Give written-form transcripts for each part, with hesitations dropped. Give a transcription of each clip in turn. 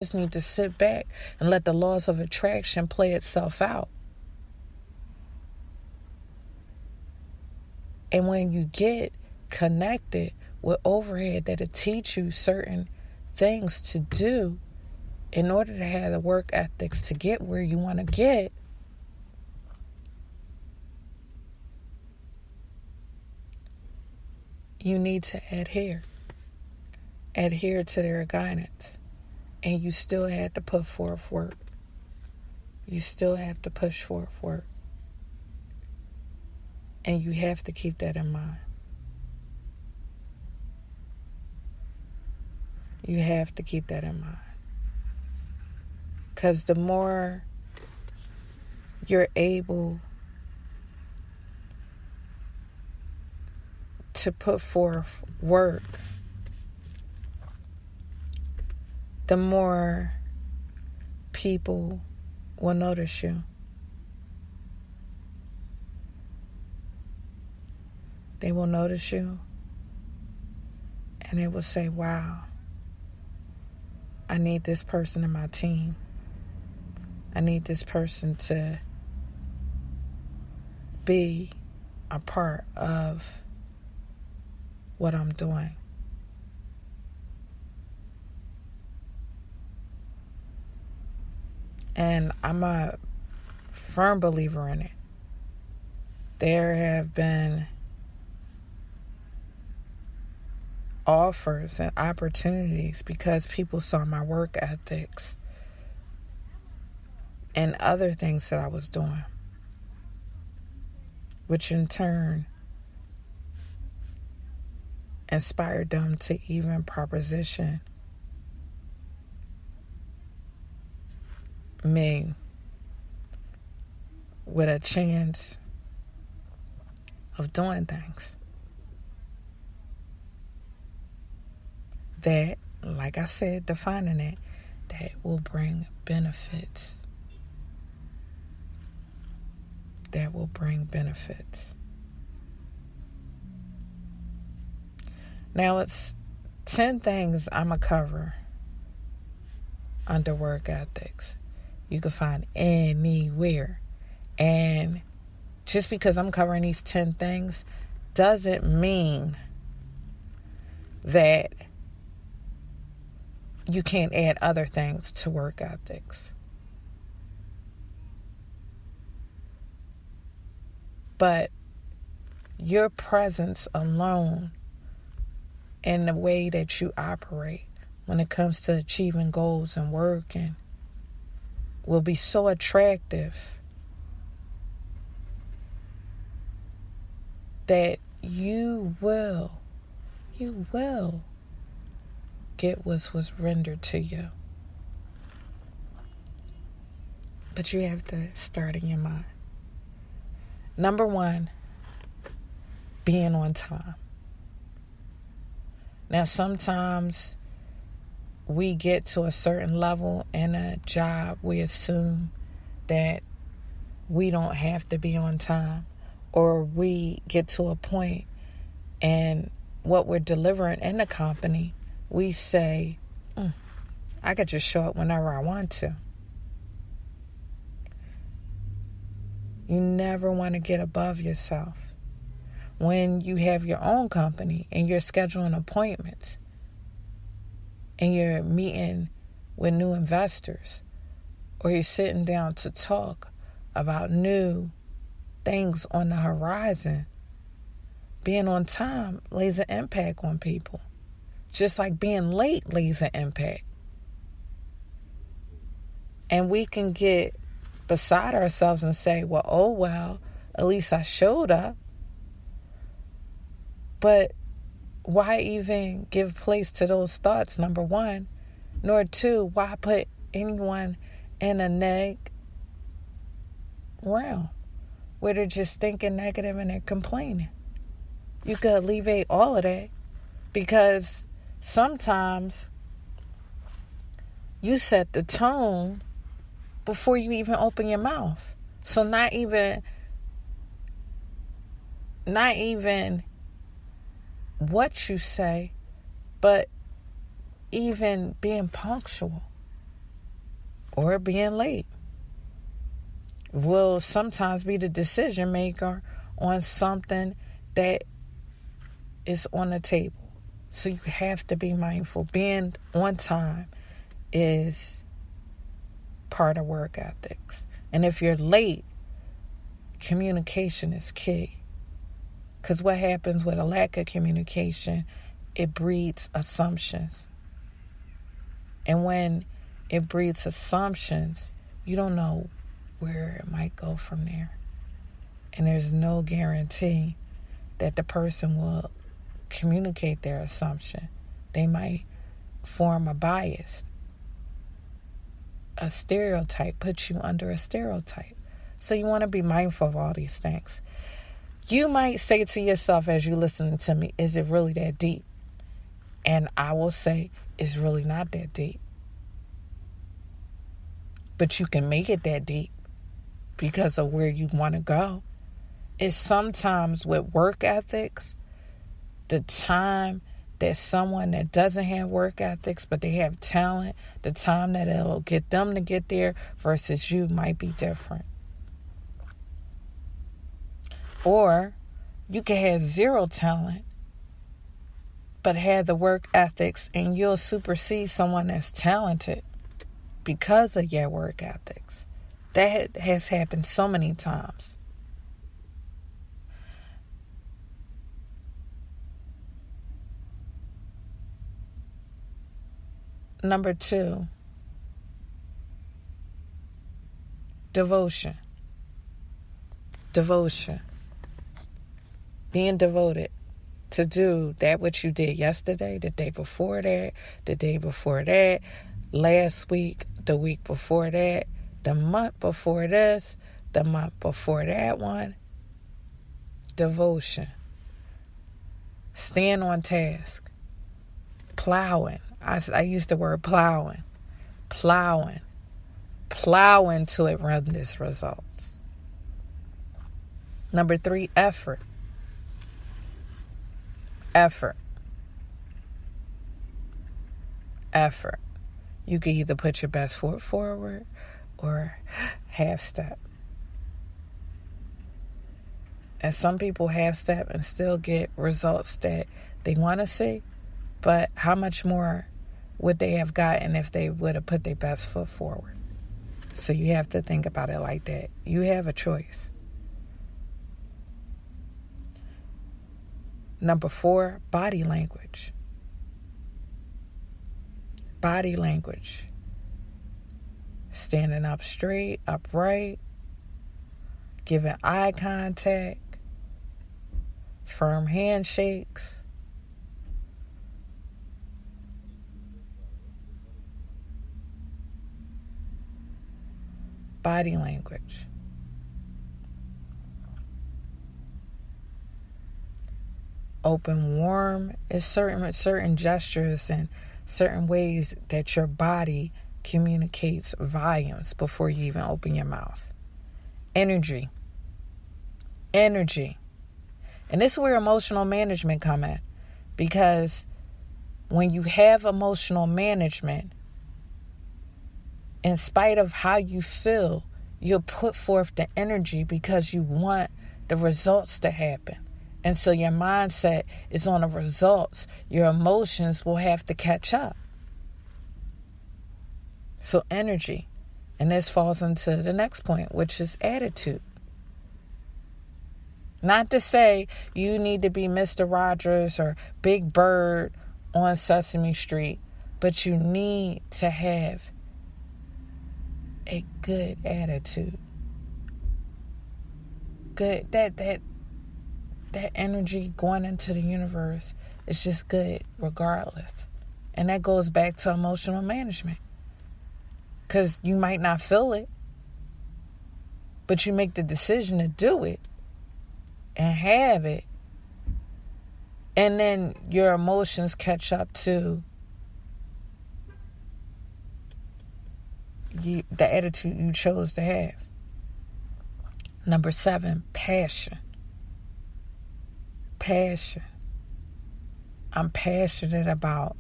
just need to sit back and let the laws of attraction play itself out. And when you get connected with overhead that'll teach you certain things to do in order to have the work ethics to get where you want to get, you need to adhere to their guidance. And you still have to put forth work. You still have to push forth work. And you have to keep that in mind. You have to keep that in mind. Because the more you're able to put forth work, the more people will notice you. They will notice you and they will say, wow, I need this person in my team. I need this person to be a part of what I'm doing. And I'm a firm believer in it. There have been offers and opportunities because people saw my work ethics and other things that I was doing, which in turn inspired them to even proposition me with a chance of doing things that, like I said, defining it, that will bring benefits. That will bring benefits. Now it's 10 things I'm going to cover under work ethics. You can find anywhere. And just because I'm covering these 10 things doesn't mean that you can't add other things to work ethics. But your presence alone and the way that you operate when it comes to achieving goals and working will be so attractive that you will get what was rendered to you. But you have to start in your mind. Number 1, being on time. Now, sometimes we get to a certain level in a job, we assume that we don't have to be on time, or we get to a point and what we're delivering in the company, we say, I could just show up whenever I want to. You never want to get above yourself. When you have your own company and you're scheduling appointments and you're meeting with new investors, or you're sitting down to talk about new things on the horizon, being on time lays an impact on people. Just like being late lays an impact. And we can get beside ourselves and say, well, at least I showed up. But why even give place to those thoughts, number 1? Nor 2, why put anyone in a neg realm where they're just thinking negative and they're complaining? You could alleviate all of that, because sometimes you set the tone before you even open your mouth. So not even what you say, but even being punctual. or being late will sometimes be the decision maker on something that is on the table. So you have to be mindful. Being on time is part of work ethics. And if you're late, communication is key. Because what happens with a lack of communication, it breeds assumptions. And when it breeds assumptions, you don't know where it might go from there. And there's no guarantee that the person will communicate their assumption. They might form a bias, a stereotype, put you under a stereotype. So you want to be mindful of all these things. You might say to yourself as you listen to me, is it really that deep? And I will say, it's really not that deep. But you can make it that deep because of where you want to go. It's sometimes with work ethics, the time that someone that doesn't have work ethics, but they have talent, the time that it'll get them to get there versus you might be different. Or you can have zero talent, but have the work ethics, and you'll supersede someone that's talented because of your work ethics. That has happened so many times. Number 2, devotion. Devotion. Being devoted to do that which you did yesterday, the day before that, the day before that, last week, the week before that, the month before this, the month before that one. Devotion. Stand on task. Plowing. I use the word plowing. Plowing. Plowing till it renders results. Number 3, effort. Effort. Effort. You can either put your best foot forward or half step. And some people half step and still get results that they want to see. But how much more would they have gotten if they would have put their best foot forward? So you have to think about it like that. You have a choice. Number 4, body language. Body language. Standing up straight, upright, giving eye contact, firm handshakes. Body language. Open, warm is certain gestures and certain ways that your body communicates volumes before you even open your mouth. Energy. Energy. And this is where emotional management come in. Because when you have emotional management, in spite of how you feel, you'll put forth the energy because you want the results to happen. And so your mindset is on the results. Your emotions will have to catch up. So energy. And this falls into the next point, which is attitude. Not to say you need to be Mr. Rogers or Big Bird on Sesame Street, but you need to have a good attitude. Good. That energy going into the universe is just good regardless. And that goes back to emotional management. Because you might not feel it, but you make the decision to do it and have it. And then your emotions catch up to the attitude you chose to have. Number 7, passion. Passion. I'm passionate about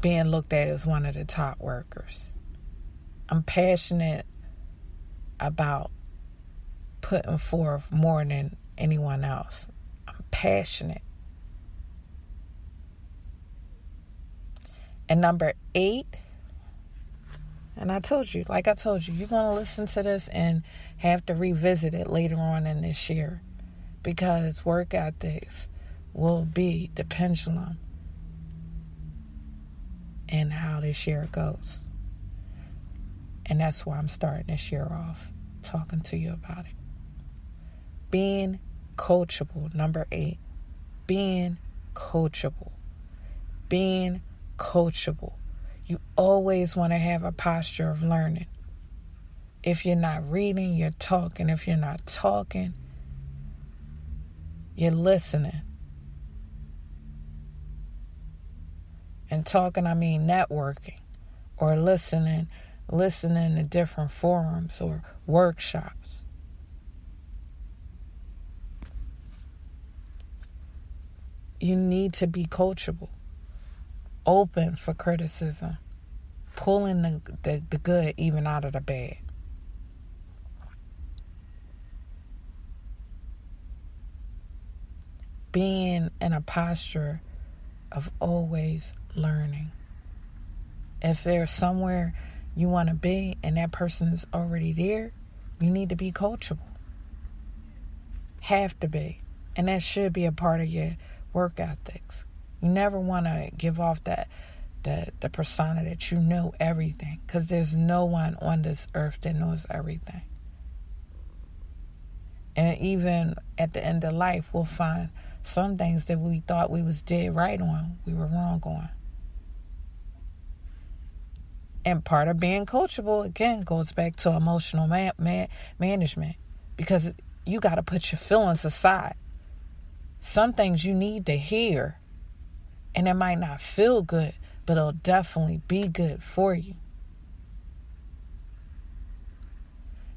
being looked at as one of the top workers. I'm passionate about putting forth more than anyone else. I'm passionate. And number 8, and I told you, you're going to listen to this and have to revisit it later on in this year, because work ethics will be the pendulum in how this year goes. And that's why I'm starting this year off talking to you about it. Being coachable. Number 8. Being coachable. Being coachable. You always want to have a posture of learning. If you're not reading, you're talking. If you're not talking, you're listening. And talking, I mean networking or listening to different forums or workshops. You need to be coachable, open for criticism, pulling the good even out of the bad. Being in a posture of always learning. If there's somewhere you want to be and that person is already there, you need to be coachable. Have to be. And that should be a part of your work ethics. You never want to give off the persona that you know everything, because there's no one on this earth that knows everything. And even at the end of life, we'll find some things that we thought we was dead right on, we were wrong on. And part of being coachable, again, goes back to emotional management, because you got to put your feelings aside. Some things you need to hear, and it might not feel good, but it'll definitely be good for you.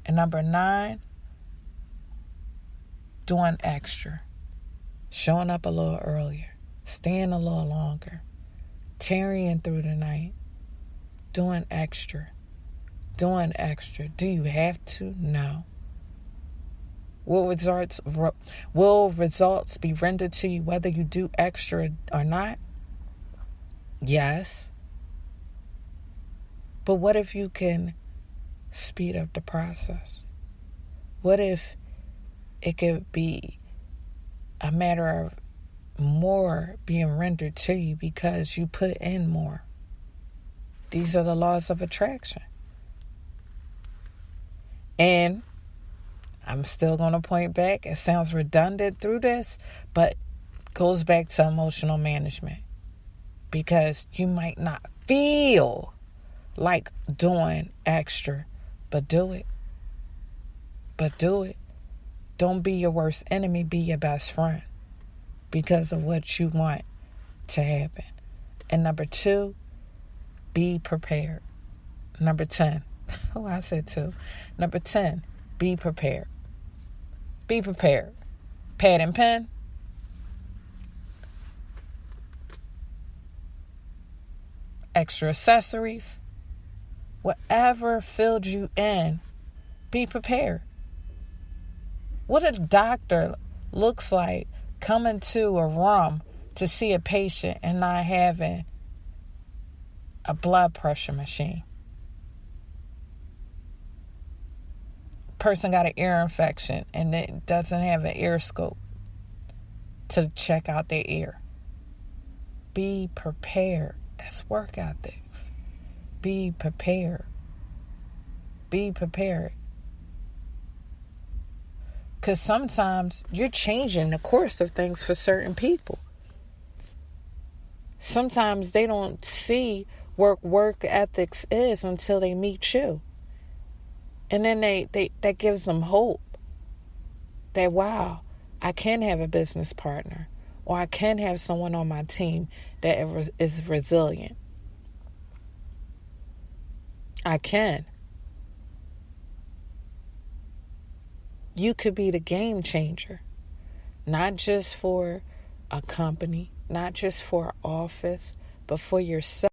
And number 9, doing extra. Showing up a little earlier, staying a little longer, tarrying through the night, doing extra. Do you have to? No. Will results be rendered to you whether you do extra or not? Yes. But what if you can speed up the process? What if it could be a matter of more being rendered to you because you put in more? These are the laws of attraction. And I'm still going to point back. It sounds redundant through this, but it goes back to emotional management. Because you might not feel like doing extra, but do it. Don't be your worst enemy, be your best friend, because of what you want to happen. And number 2, be prepared. Number 10. Oh, I said 2. Number 10, be prepared. Be prepared. Pad and pen. Extra accessories. Whatever filled you in, be prepared. What a doctor looks like coming to a room to see a patient and not having a blood pressure machine. Person got an ear infection and it doesn't have an ear scope to check out their ear. Be prepared. That's work ethics. Be prepared. Be prepared. Because sometimes you're changing the course of things for certain people. Sometimes they don't see what work ethics is until they meet you. And then that gives them hope that, wow, I can have a business partner, or I can have someone on my team that is resilient. I can. You could be the game changer, not just for a company, not just for an office, but for yourself.